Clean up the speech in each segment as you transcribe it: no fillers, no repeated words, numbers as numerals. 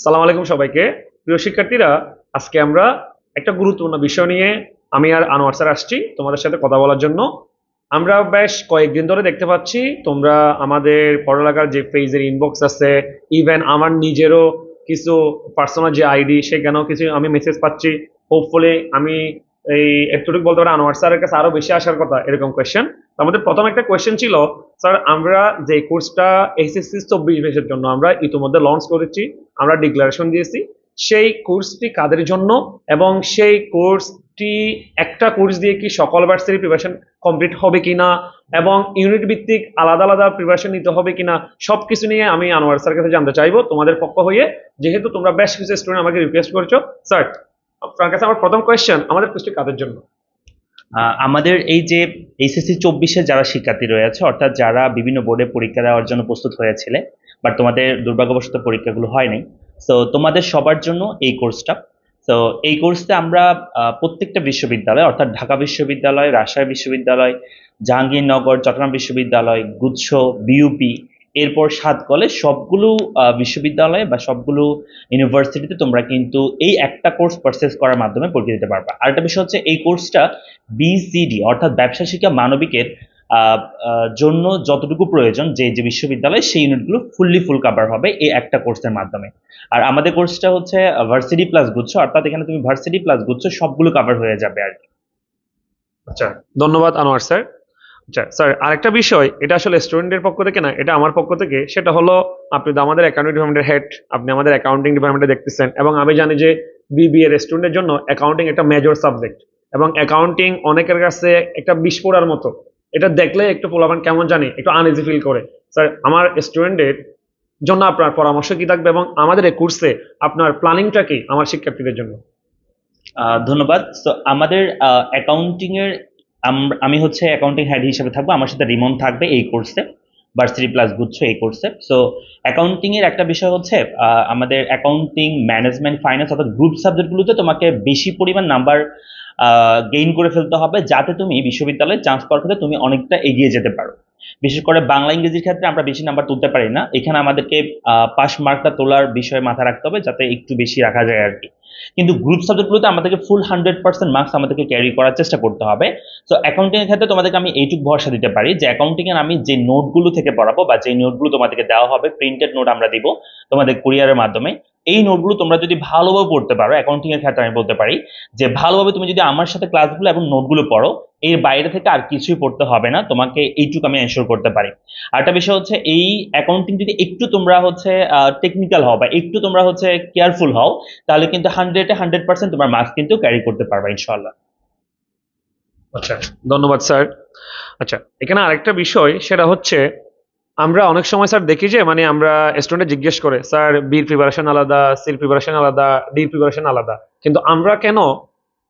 সালাম আলাইকুম সবাইকে। প্রিয় শিক্ষার্থীরা, আজকে আমরা একটা গুরুত্বপূর্ণ বিষয় নিয়ে আমি আর আনোয়ার স্যার আসছি তোমাদের সাথে কথা বলার জন্য। আমরা বেশ কয়েকদিন ধরে দেখতে পাচ্ছি তোমরা আমাদের পড়ালেখার যে পেজের ইনবক্স আছে, ইভেন আমার নিজেরও কিছু পার্সোনাল যে আইডি সেখানেও কিছু আমি মেসেজ পাচ্ছি। হোপফুলি আমি এই এতটুকু বলতে পারি আনোয়ার স্যারের কাছে আরো বেশি আসার কথা এরকম কোয়েশ্চেন। আমাদের প্রথম একটা কোয়েশ্চেন ছিল, স্যার আমরা যে কোর্সটা এসএসসি 24-22 জন্য আমরা ইতিমধ্যে লঞ্চ করেছি, আমরা ডিক্লারেশন দিয়েছি, সেই কোর্সটি কাদের জন্য এবং সেই কোর্সটি একটা কোর্স দিয়ে কি সকল ভার্সিটি প্রিপারেশন কমপ্লিট হবে কিনা এবং ইউনিট ভিত্তিক আলাদা আলাদা প্রিপারেশন নিতে হবে কিনা, সবকিছু নিয়ে আমি আনোয়ার স্যারের কাছে জানতে চাইবো তোমাদের পক্ষ হয়ে, যেহেতু তোমরা বেশ কিছু স্টুডেন্ট আমাকে রিকোয়েস্ট করছো। স্যার, আপনার কাছে আমার প্রথম কোয়েশ্চেন, আমাদের কোর্সটি কাদের জন্য? আমাদের এই যে এইচএসসি 24-এ যারা শিক্ষার্থী রয়েছে, অর্থাৎ যারা বিভিন্ন বোর্ডে পরীক্ষা দেওয়ার জন্য প্রস্তুত হয়েছিলে, বাট তোমাদের দুর্ভাগ্যবশত পরীক্ষাগুলো হয়নি। তো তোমাদের সবার জন্য এই কোর্সটা। তো এই কোর্সে আমরা প্রত্যেকটা বিশ্ববিদ্যালয়, অর্থাৎ ঢাকা বিশ্ববিদ্যালয়, রাজশাহী বিশ্ববিদ্যালয়, জাহাঙ্গীরনগর, চট্টগ্রাম বিশ্ববিদ্যালয়, গুচ্ছ, বিইউপি, এরপর 7 কলেজ, সবগুলো বিশ্ববিদ্যালয়ে বা সবগুলো ইউনিভার্সিটিতে তোমরা কিন্তু এই একটা কোর্স পারচেজ করার মাধ্যমে পরীক্ষা দিতে পারবা। আরেকটা বিষয় হচ্ছে, এই কোর্সটা বিসিডি অর্থাৎ ব্যবসা শিক্ষা মানবিকের জন্য যতটুকু প্রয়োজন যে যে বিশ্ববিদ্যালয়, সেই ইউনিটগুলো ফুল কাভার হবে এই একটা কোর্সের মাধ্যমে। আর আমাদের কোর্সটা হচ্ছে ভার্সিটি প্লাস গুচ্ছ, অর্থাৎ এখানে তুমি ভার্সিটি প্লাস গুচ্ছ সবগুলো কাভার হয়ে যাবে আর কি। আচ্ছা, ধন্যবাদ আনোয়ার স্যার। আচ্ছা স্যার, আরেকটা বিষয়, এটা আসলে স্টুডেন্টের পক্ষ থেকে না, এটা আমার পক্ষ থেকে, সেটা হলো আপনি তো আমাদের অ্যাকাউন্টিং ডিপার্টমেন্টের হেড, আপনি আমাদের অ্যাকাউন্টিং ডিপার্টমেন্টে দেখতেছেন এবং আমি জানি যে বিবিএ এর স্টুডেন্টের জন্য অ্যাকাউন্টিং একটা মেজর সাবজেক্ট এবং অ্যাকাউন্টিং অনেকের কাছে একটা বিস্ফোরার মতো। এটা দেখলে একটু পোলাপান কেমন জানি একটু আনইজি ফিল করে। স্যার, আমার স্টুডেন্টের জন্য আপনার পরামর্শ কি থাকবে এবং আমাদের এই কোর্সে আপনার প্ল্যানিংটা কি আমার শিক্ষার্থীদের জন্য? ধন্যবাদ। তো আমাদের অ্যাকাউন্টিং এর আমি হচ্ছে অ্যাকাউন্টিং হেড হিসেবে থাকবো, আমার সাথে রিমন থাকবে এই কোর্সে, ভার্সিটি প্লাস গুচ্ছ এই কোর্সে। সো অ্যাকাউন্টিং এর একটা বিষয় হচ্ছে, আমাদের অ্যাকাউন্টিং, ম্যানেজমেন্ট, ফাইন্যান্স অর্থাৎ গ্রুপ সাবজেক্টগুলোতে তোমাকে বেশি পরিমাণ নাম্বার গেইন করে ফেলতে হবে, যাতে তুমি বিশ্ববিদ্যালয়ে চান্স পাওয়ার ক্ষেত্রে তুমি অনেকটা এগিয়ে যেতে পারো। বিশেষ করে বাংলা ইংরেজির ক্ষেত্রে আমরা বেশি নাম্বার তুলতে পারি না, এখানে আমাদেরকে পাস মার্কটা তোলার বিষয়ে মাথা রাখতে হবে যাতে একটু বেশি রাখা যায় আর কি। কিন্তু গ্রুপ সাবজেক্টগুলোতে আমাদেরকে ফুল 100% মার্কস আমাদেরকে ক্যারি করার চেষ্টা করতে হবে। তো অ্যাকাউন্টিং এর ক্ষেত্রে তোমাদেরকে আমি এইটুকু ভরসা দিতে পারি যে অ্যাকাউন্টিং এর আমি যে নোটগুলো থেকে পড়াবো বা যে নোটগুলো তোমাদেরকে দেওয়া হবে, প্রিন্টেড নোট আমরা দিব তোমাদের কুরিয়ারের মাধ্যমে, এই নোটগুলো তোমরা যদি ভালোভাবে পড়তে পারো, অ্যাকাউন্টিং এর ক্ষেত্রে আমি বলতে পারি যে ভালোভাবে তুমি যদি আমার সাথে ক্লাসগুলো এবং নোটগুলো পড়ো, এর বাইরে থেকে আর কিছুই পড়তে হবে না তোমাকে, এইটুকু আমি এনশোর করতে পারি। আরেকটা বিষয় হচ্ছে, এই অ্যাকাউন্টিং যদি একটু তোমরা হচ্ছে টেকনিক্যাল হও বা একটু তোমরা হচ্ছে কেয়ারফুল হও, তাহলে কিন্তু 100% তোমার মার্কস কিন্তু ক্যারি করতে পারবা ইনশাল্লাহ। আচ্ছা, ধন্যবাদ স্যার। আচ্ছা, এখানে আরেকটা বিষয়, সেটা হচ্ছে আমরা অনেক সময় স্যার দেখি যে মানে আমরা স্টুডেন্ট জিজ্ঞেস করে, স্যার বির প্রিপারেশন আলাদা, সির প্রিপারেশন আলাদা, ডির প্রিপারেশন আলাদা, কিন্তু আমরা কেন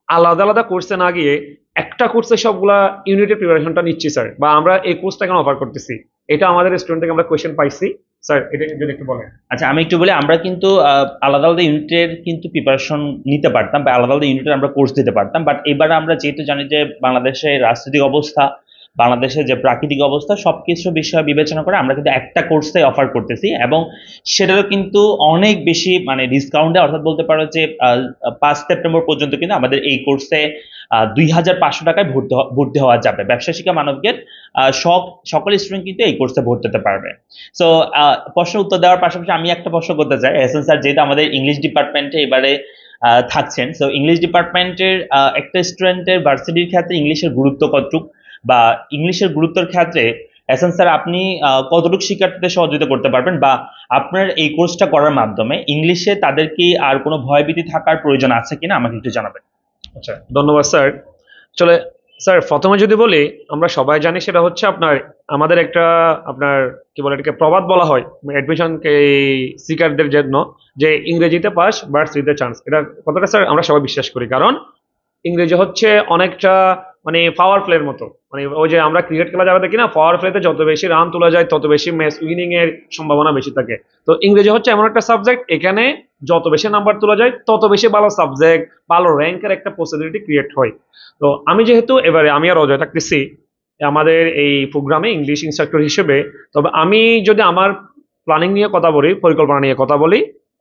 আলাদা আলাদা কোর্সে না গিয়ে একটা কোর্সে সবগুলা ইউনিটের প্রিপারেশনটা নিচ্ছি স্যার, বা আমরা এই কোর্সটা কেন অফার করতেছি? এটা আমাদের স্টুডেন্ট থেকে আমরা কোয়েশ্চেন পাইছি স্যার, এটা যদি একটু বলেন। আচ্ছা, আমি একটু বলি, আমরা কিন্তু আলাদা আলাদা ইউনিটের কিন্তু প্রিপারেশন নিতে পারতাম বা আলাদা আলাদা ইউনিটের আমরা কোর্স দিতে পারতাম, বাট এবার আমরা যেহেতু জানি যে বাংলাদেশের রাজনৈতিক অবস্থা, বাংলাদেশের যে প্রাকৃতিক অবস্থা, সবকিছু বিষয় বিবেচনা করে আমরা কিন্তু একটা কোর্সে অফার করতেছি, এবং সেটারও কিন্তু অনেক বেশি মানে ডিসকাউন্টে, অর্থাৎ বলতে পারো যে 5 সেপ্টেম্বর পর্যন্ত কিন্তু আমাদের এই কোর্সে 2,500 টাকায় ভর্তি হওয়া যাবে। ব্যবসা শিক্ষা মানবিকের সকল স্টুডেন্ট কিন্তু এই কোর্সে ভর্তি হতে পারবে। সো প্রশ্ন উত্তর দেওয়ার পাশাপাশি আমি একটা প্রশ্ন করতে চাই, এহসান স্যার যেহেতু আমাদের ইংলিশ ডিপার্টমেন্টে এবারে থাকছেন, সো ইংলিশ ডিপার্টমেন্টের একটা স্টুডেন্টের ভার্সিটির ক্ষেত্রে ইংলিশের গুরুত্ব কতটুকু, বা ইংলিশের গুরুত্বের ক্ষেত্রে এহসান স্যার আপনি কতটুকু শিক্ষার্থীদের সহযোগিতা করতে পারবেন, বা আপনার এই কোর্সটা করার মাধ্যমে ইংলিশে তাদের কি আর কোনো ভয়ভীতি থাকার প্রয়োজন আছে কিনা আমাকে একটু জানাবেন। আচ্ছা, ধন্যবাদ স্যার। চলে স্যার, প্রথমে যদি বলি, আমরা সবাই জানি সেটা হচ্ছে আপনার আমাদের একটা আপনার কি বলে এটাকে প্রবাদ বলা হয় অ্যাডমিশন সিকারদের জন্য, যে ইংরেজিতে পাস ভার্সিটিতে চান্স। এটা কতটা স্যার আমরা সবাই বিশ্বাস করি, কারণ ইংরেজি হচ্ছে অনেকটা মানে পাওয়ার প্লের মতো। মানে ওই যে আমরা ক্রিকেট খেলা যাবে দেখি না, পাওয়ার প্লেতে যত বেশি রান তোলা যায় তত বেশি ম্যাচ উইনিং এর সম্ভাবনা বেশি থাকে। তো ইংরেজি হচ্ছে এমন একটা সাবজেক্ট, এখানে যত বেশি নাম্বার তোলা যায় তত বেশি ভালো সাবজেক্ট, ভালো র্যাঙ্কের একটা পসিবিলিটি ক্রিয়েট হয়। তো আমি যেহেতু এবারে আমি আর অজয় থাকতেছি আমাদের এই প্রোগ্রামে ইংলিশ ইনস্ট্রাক্টর হিসেবে, তবে আমি যদি আমার প্ল্যানিং নিয়ে কথা বলি, পরিকল্পনা নিয়ে কথা বলি,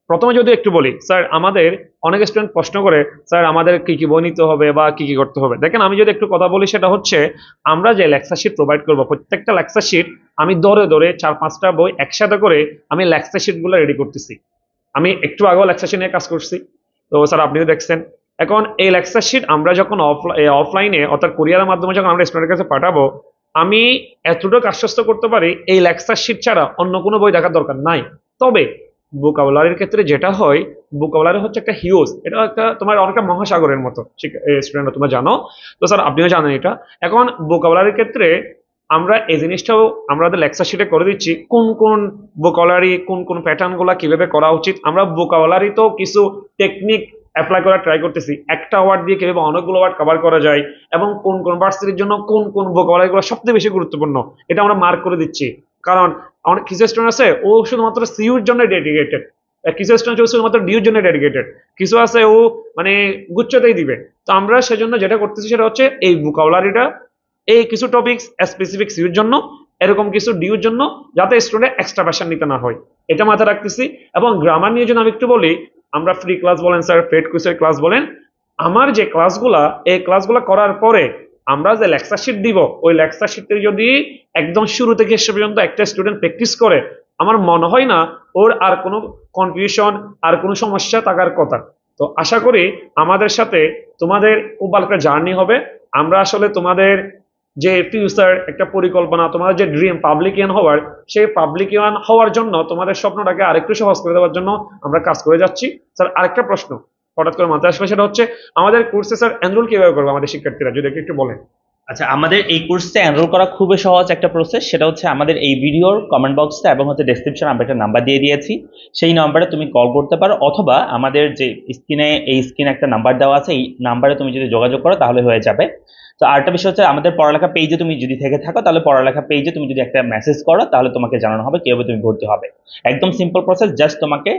প্রথমে যদি একটু বলি স্যার, আমাদের অনেক স্টুডেন্ট প্রশ্ন করে স্যার আমাদের কি কি বই নিতে হবে বা কি কি করতে হবে। দেখেন, আমি যদি একটু কথা বলি, সেটা হচ্ছে আমরা যে লেকচার শিট প্রোভাইড করবো, প্রত্যেকটা লেকচার শিট আমি ধরে ধরে 4-5টা বই একসাথে করে আমি লেকচার শিট গুলো রেডি করতেছি। আমি একটু আগেও লেকচার শিট নিয়ে কাজ করছি, তো স্যার আপনিও দেখছেন। এখন এই লেকচার শিট আমরা যখন অফলাইনে অর্থাৎ কুরিয়ারের মাধ্যমে যখন আমরা স্টুডেন্টের কাছে পাঠাবো, আমি এতটুকু আশ্বস্ত করতে পারি এই লেকচার শিট ছাড়া অন্য কোনো বই দেখার দরকার নাই। তবে ভোকাবুলারির ক্ষেত্রে যেটা হয়, ভোকাবুলারি হচ্ছে একটা হিউজ, এটা একটা তোমার অনেকটা মহাসাগরের মতো স্টুডেন্ট, তোমরা জানো। তো স্যার আপনিও জানেন এটা। এখন ভোকাবুলারির ক্ষেত্রে আমরা এই জিনিসটাও আমাদের লেকচার শিটে করে দিচ্ছি, কোন কোন ভোকাবুলারি, কোন কোন প্যাটার্ন গুলা কিভাবে করা উচিত। আমরা ভোকাবুলারি তো কিছু টেকনিক অ্যাপ্লাই করার ট্রাই করতেছি, একটা ওয়ার্ড দিয়ে কিভাবে অনেকগুলো ওয়ার্ড কভার করা যায়, এবং কোন কোন ভার্সিটির জন্য কোন কোন ভোকাবুলারি গুলো সবচেয়ে বেশি গুরুত্বপূর্ণ, এটা আমরা মার্ক করে দিচ্ছি। কারণ অনেক কিছু স্টুডেন্ট আছে ও শুধুমাত্র সিইউর জন্য ডেডিকেটেড, কিছু স্টুডেন্ট শুধুমাত্র ডিউর জন্য ডেডিকেটেড, কিছু আছে ও মানে গুচ্ছতেই দিবে। তো আমরা সেজন্য যেটা করতেছি সেটা হচ্ছে এই ভোকাবুলারিটা, এই কিছু টপিকস স্পেসিফিক সিইউর জন্য, এরকম কিছু ডিউর জন্য, যাতে স্টুডেন্ট এক্সট্রা প্রেশার নিতে না হয়, এটা মাথায় রাখতেছি। এবং গ্রামার নিয়ে যদি আমি একটু বলি, আমরা ফ্রি ক্লাস বলেন স্যার, পেড কুইজের ক্লাস বলেন, আমার যে ক্লাসগুলা, এই ক্লাসগুলো করার পরে আমরা যে লেকচার শিট দিব, ওই লেকচার শিটে যদি একদম শুরু থেকে শেষ পর্যন্ত একটা স্টুডেন্ট প্র্যাকটিস করে, আমার মনে হয় না ওর আর কোনো কনফিউশন, আর কোনো সমস্যা থাকার কথা। তো আশা করি আমাদের সাথে তোমাদের খুব ভালো একটা জার্নি হবে। আমরা আসলে তোমাদের যে ফিউচার একটা পরিকল্পনা, তোমাদের যে ড্রিম পাবলিকিয়ান হওয়ার, সেই পাবলিকিয়ান হওয়ার জন্য তোমাদের স্বপ্নটাকে আরেকটু সহজ করে দেওয়ার জন্য আমরা কাজ করে যাচ্ছি। স্যার আরেকটা প্রশ্ন হঠাৎ করে মাথায় আসবে, সেটা হচ্ছে আমাদের কোর্সে স্যার এনরোল কিভাবে করবো আমাদের শিক্ষার্থীরা, যদি একটু বলেন। আচ্ছা, আমাদের এই কোর্সে এনরোল করা খুবই সহজ একটা প্রসেস। সেটা হচ্ছে আমাদের এই ভিডিওর কমেন্ট বক্সে এবং হচ্ছে ডেসক্রিপশন আমরা একটা নাম্বার দিয়ে দিয়েছি, সেই নাম্বারে তুমি কল করতে পারো, অথবা আমাদের যে স্ক্রিনে একটা নাম্বার দেওয়া আছে, এই নাম্বারে তুমি যদি যোগাযোগ করো তাহলে হয়ে যাবে। তো আরেকটা বিষয় হচ্ছে, আমাদের পড়ালেখা পেজে তুমি যদি থেকে থাকো, তাহলে পড়ালেখা পেজে তুমি যদি একটা মেসেজ করো, তাহলে তোমাকে জানানো হবে কিভাবে তুমি ভর্তি হবে। একদম সিম্পল প্রসেস, জাস্ট তোমাকে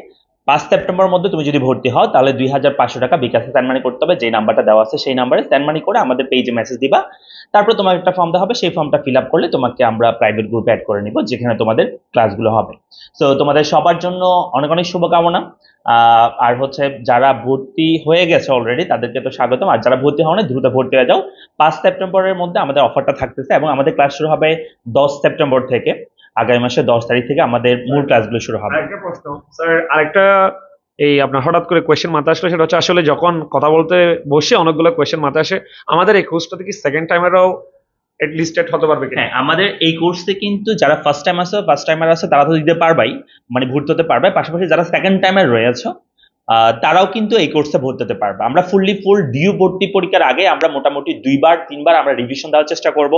5 সেপ্টেম্বর মধ্যে তুমি যদি ভর্তি হও, তাহলে 2500 টাকা বিকাশে সেন্ড মানি করতে হবে। যে নাম্বারটা দেওয়া আছে সেই নাম্বারে সেন্ড মানি করে আমাদের পেজে মেসেজ দিবা। তারপর তোমার একটা ফর্ম দেওয়া হবে, সেই ফর্মটা ফিল আপ করলে তোমাকে আমরা প্রাইভেট গ্রুপে অ্যাড করে নিব, যেখানে তোমাদের ক্লাসগুলো হবে। সো তোমাদের সবার জন্য অনেক অনেক শুভকামনা। আর হচ্ছে যারা ভর্তি হয়ে গেছে অলরেডি তাদেরকে তো স্বাগতম, আর যারা ভর্তি হও না দ্রুত ভর্তি হয়ে যাও। 5 সেপ্টেম্বরের মধ্যে আমাদের অফারটা থাকতেছে, এবং আমাদের ক্লাস শুরু হবে 10 সেপ্টেম্বর থেকে। আগামী মাসে 10 তারিখ থেকে আমাদের মূল ক্লাসগুলো শুরু হবে। আরেকটা প্রশ্ন স্যার, আরেকটা এই আপনার হঠাৎ করে কোয়েশ্চেন মাথায় আসলো, সেটা হচ্ছে আসলে যখন কথা বলতে বসে অনেকগুলো কোয়েশ্চেন মাথায় আসে, আমাদের এই কোর্সটাতে কি সেকেন্ড টাইমেরও লিস্টেড হতে পারবে কিনা? হ্যাঁ, আমাদের এই কোর্সে কিন্তু যারা ফার্স্ট টাইমার আছে তারা তো দিতে পারবাই, মানে ভর্তি হতে পারবে। পাশাপাশি যারা সেকেন্ড টাইমার রয়েছে তারাও কিন্তু এই কোর্সে ভর্তি হতে পারবে। আমরা ফুল ডিউ ভর্তি পরীক্ষার আগে আমরা মোটামুটি 2-3বার আমরা রিভিশন দেওয়ার চেষ্টা করব।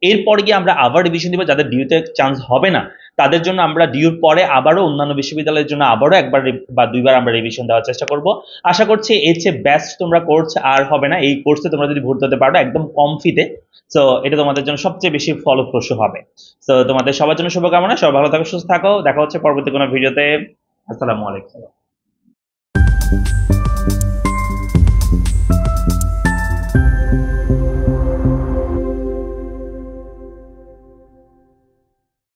এরপর গিয়ে আমরা আবার রিভিশন দিব, যাদের ডিউতে চান্স হবে না তাদের জন্য আমরা ডিউর পরে আবারও অন্যান্য বিশ্ববিদ্যালয়ের জন্য আবারও 1বার বা 2বার আমরা রিভিশন দেওয়ার চেষ্টা করব। আশা করছি এর চেয়ে বেস্ট তোমরা কোর্স আর হবে না। এই কোর্সে তোমরা যদি ভর্তি হতে পারো একদম কম ফিতে, সো এটা তোমাদের জন্য সবচেয়ে বেশি ফলপ্রসূ হবে। সো তোমাদের সবার জন্য শুভকামনা, সবাই ভালো থাকো, সুস্থ থাকো, দেখা হচ্ছে পরবর্তী কোনো ভিডিওতে। আসসালামু আলাইকুম।